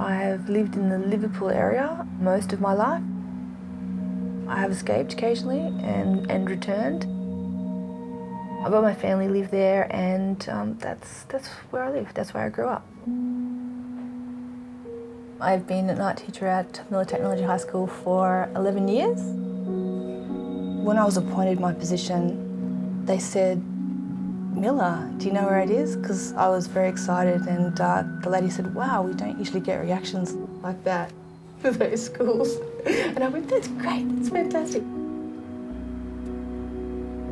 I've lived in the Liverpool area most of my life. I have escaped occasionally and returned. But my family live there, and that's where I live. That's where I grew up. I've been an art teacher at Miller Technology High School for 11 years. When I was appointed my position, they said, "Miller, do you know where it is?" Because I was very excited, and the lady said, "Wow, we don't usually get reactions like that for those schools." And I went, "That's great, that's fantastic."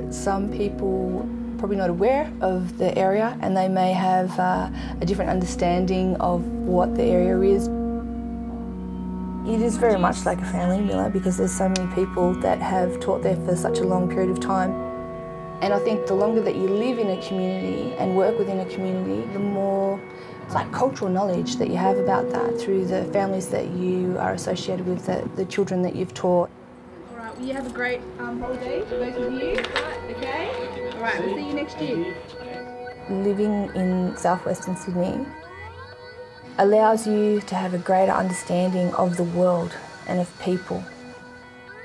Some people are probably not aware of the area, and they may have a different understanding of what the area is. It is very much like a family, Miller, because there's so many people that have taught there for such a long period of time. And I think the longer that you live in a community and work within a community, the more like cultural knowledge that you have about that through the families that you are associated with, the children that you've taught. All right, well, you have a great holiday, both of you, okay? All right, we'll see you next year. Living in southwestern Sydney allows you to have a greater understanding of the world and of people.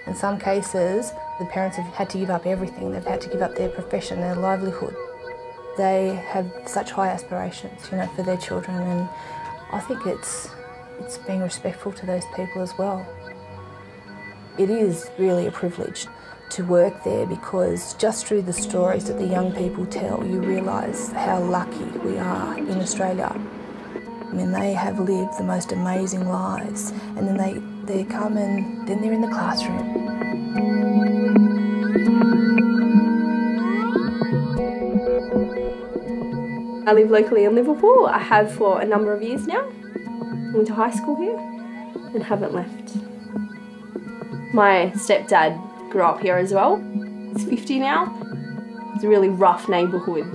In some cases, the parents have had to give up everything. They've had to give up their profession, their livelihood. They have such high aspirations, you know, for their children, and I think it's being respectful to those people as well. It is really a privilege to work there, because just through the stories that the young people tell, you realise how lucky we are in Australia. I mean, they have lived the most amazing lives, and then they come and then they're in the classroom. I live locally in Liverpool. I have for a number of years now. I went to high school here and haven't left. My stepdad grew up here as well. He's 50 now. It's a really rough neighbourhood.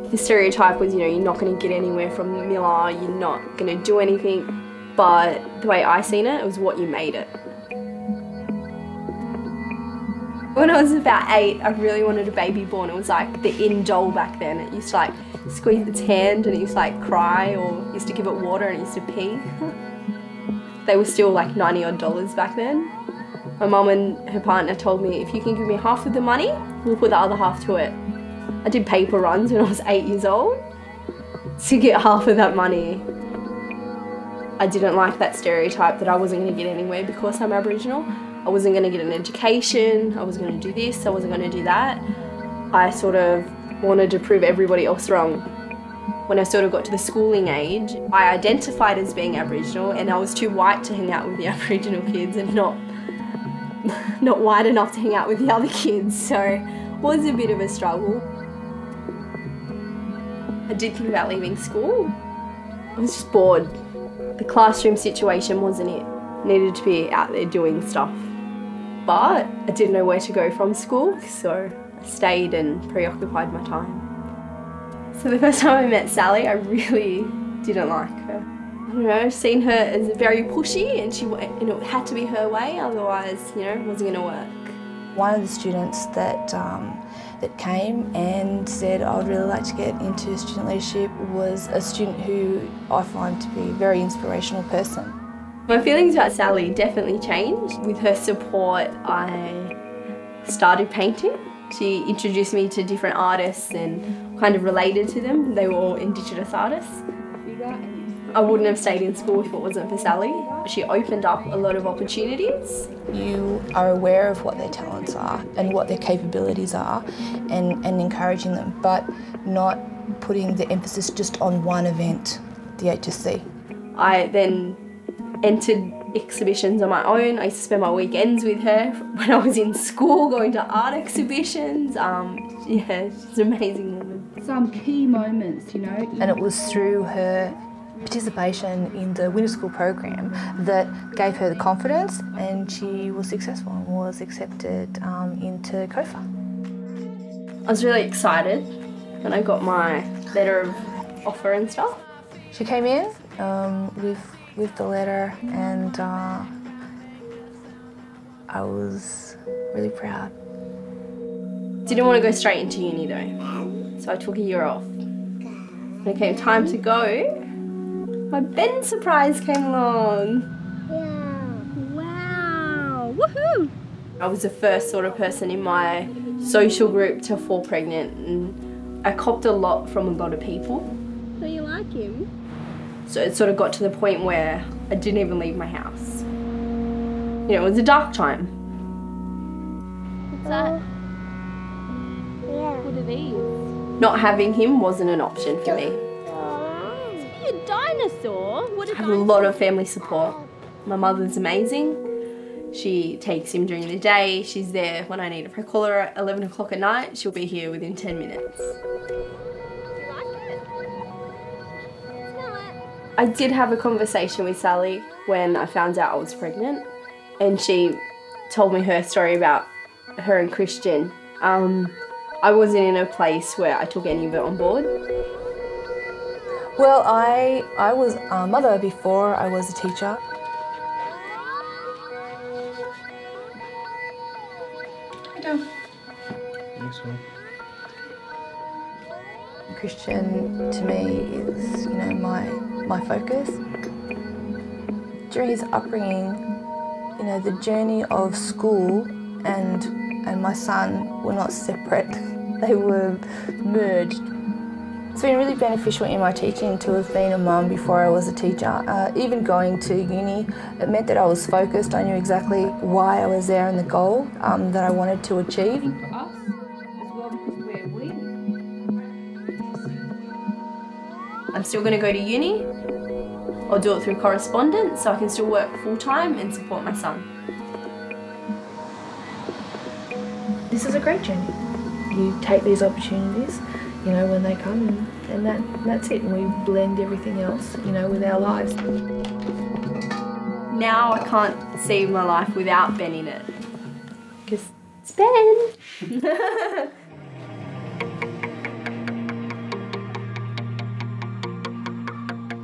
The stereotype was, you know, you're not going to get anywhere from Miller, you're not going to do anything, but the way I seen it, it was what you made it. When I was about 8, I really wanted a baby born. It was like the in doll back then. It used to like squeeze its hand and it used to like cry, or used to give it water and it used to pee. They were still like $90 odd back then. My mum and her partner told me, if you can give me half of the money, we'll put the other half to it. I did paper runs when I was 8 years old to get half of that money. I didn't like that stereotype that I wasn't going to get anywhere because I'm Aboriginal. I wasn't going to get an education, I wasn't going to do this, I wasn't going to do that. I sort of wanted to prove everybody else wrong. When I sort of got to the schooling age, I identified as being Aboriginal, and I was too white to hang out with the Aboriginal kids and not white enough to hang out with the other kids, so it was a bit of a struggle. I did think about leaving school. I was just bored. The classroom situation wasn't it. I needed to be out there doing stuff. But I didn't know where to go from school, so I stayed and preoccupied my time. So the first time I met Sally, I really didn't like her. I don't know, I've seen her as very pushy, and it had to be her way, otherwise, you know, it wasn't going to work. One of the students that came and said, "I would really like to get into student leadership," was a student who I find to be a very inspirational person. My feelings about Sally definitely changed. With her support, I started painting. She introduced me to different artists and kind of related to them. They were all Indigenous artists. I wouldn't have stayed in school if it wasn't for Sally. She opened up a lot of opportunities. You are aware of what their talents are and what their capabilities are, and encouraging them, but not putting the emphasis just on one event, the HSC. I then entered exhibitions on my own. I used to spend my weekends with her when I was in school, going to art exhibitions. Yeah, she's an amazing woman. Some key moments, you know. And it was through her participation in the Winter School program that gave her the confidence, and she was successful and was accepted into COFA. I was really excited when I got my letter of offer and stuff. She came in with the letter, and I was really proud. Didn't want to go straight into uni though, so I took a year off. When it came time to go, My Ben surprise came along. Yeah. Wow. Woohoo! I was the first sort of person in my social group to fall pregnant, and I copped a lot from a lot of people. So you like him? So it sort of got to the point where I didn't even leave my house. You know, it was a dark time. What's that? Yeah. What are these? Not having him wasn't an option for me. Be a dinosaur? What a I have a lot of family support. My mother's amazing. She takes him during the day. She's there when I need her. If I call her at 11 o'clock at night, she'll be here within 10 minutes. I did have a conversation with Sally when I found out I was pregnant, and she told me her story about her and Christian. I wasn't in a place where I took any of it on board. Well, I was a mother before I was a teacher. Christian to me is, you know, my focus. During his upbringing, you know, the journey of school and my son were not separate, they were merged. It's been really beneficial in my teaching to have been a mum before I was a teacher. Even going to uni, it meant that I was focused. I knew exactly why I was there and the goal that I wanted to achieve. For us as well, because we're we. I'm still going to go to uni. I'll do it through correspondence so I can still work full-time and support my son. This is a great journey. You take these opportunities, you know, when they come, and that's it. And we blend everything else, you know, with our lives. Now I can't see my life without Ben in it. Because it's Ben!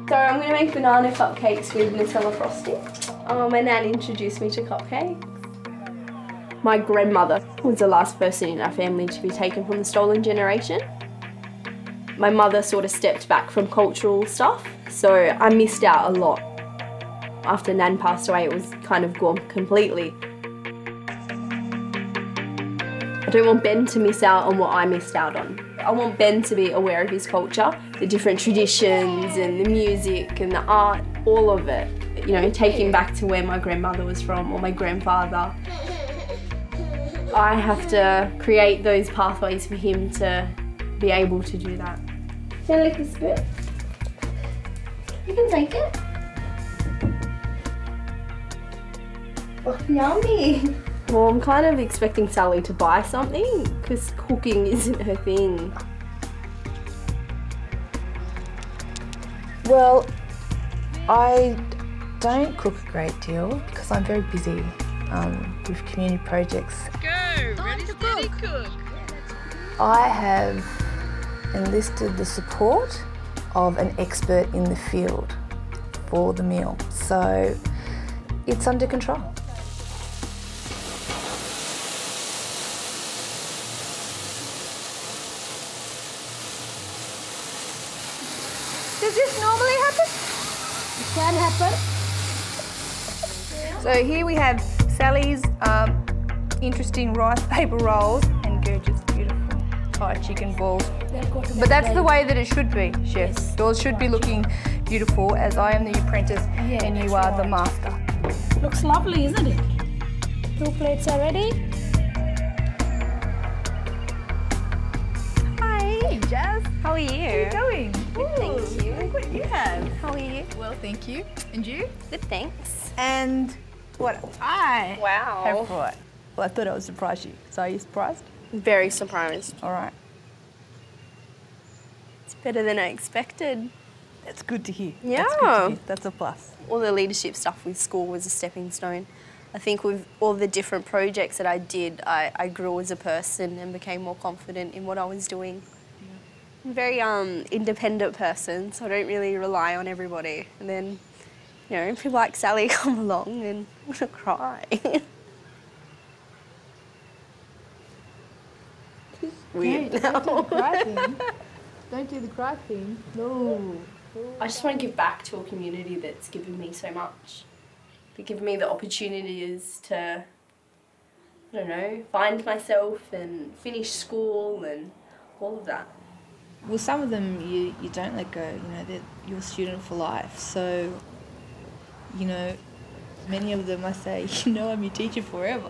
So I'm going to make banana cupcakes with Nutella frosting. My nan introduced me to cupcakes. My grandmother was the last person in our family to be taken from the stolen generation. My mother sort of stepped back from cultural stuff, so I missed out a lot. After Nan passed away, it was kind of gone completely. I don't want Ben to miss out on what I missed out on. I want Ben to be aware of his culture, the different traditions and the music and the art, all of it. You know, take him back to where my grandmother was from or my grandfather. I have to create those pathways for him to be able to do that. Do you want to lick the spoon? You can take it. Oh, yummy. Well, I'm kind of expecting Sally to buy something because cooking isn't her thing. Well, I don't cook a great deal because I'm very busy with community projects. Go! Ready, steady, cook! I have enlisted the support of an expert in the field for the meal, so it's under control. Does this normally happen? It can happen. So here we have Sally's interesting rice paper rolls and Gurge's beautiful Thai chicken balls. But that's the way that it should be, Chef. Yours should be looking beautiful as I am the apprentice and you are the master. Looks lovely, isn't it? 2 plates are ready. Hi, Jazz. How are you? How are you going? Good, thank you. Look what you have. How are you? Well, thank you. And you? Good, thanks. And what I Wow. have brought. Well, I thought I would surprise you. So are you surprised? Very surprised. All right. It's better than I expected. That's good to hear. Yeah. That's good to hear. That's a plus. All the leadership stuff with school was a stepping stone. I think with all the different projects that I did, I grew as a person and became more confident in what I was doing. I'm a very independent person, so I don't really rely on everybody. And then, you know, people like Sally come along and I'm gonna cry. Weird now. Don't do the cry thing. Don't do the cry thing. No. I just want to give back to a community that's given me so much. They've given me the opportunities to, I don't know, find myself and finish school and all of that. Well, some of them you don't let go, you know, they're your student for life. So, you know, many of them I say, you know, I'm your teacher forever.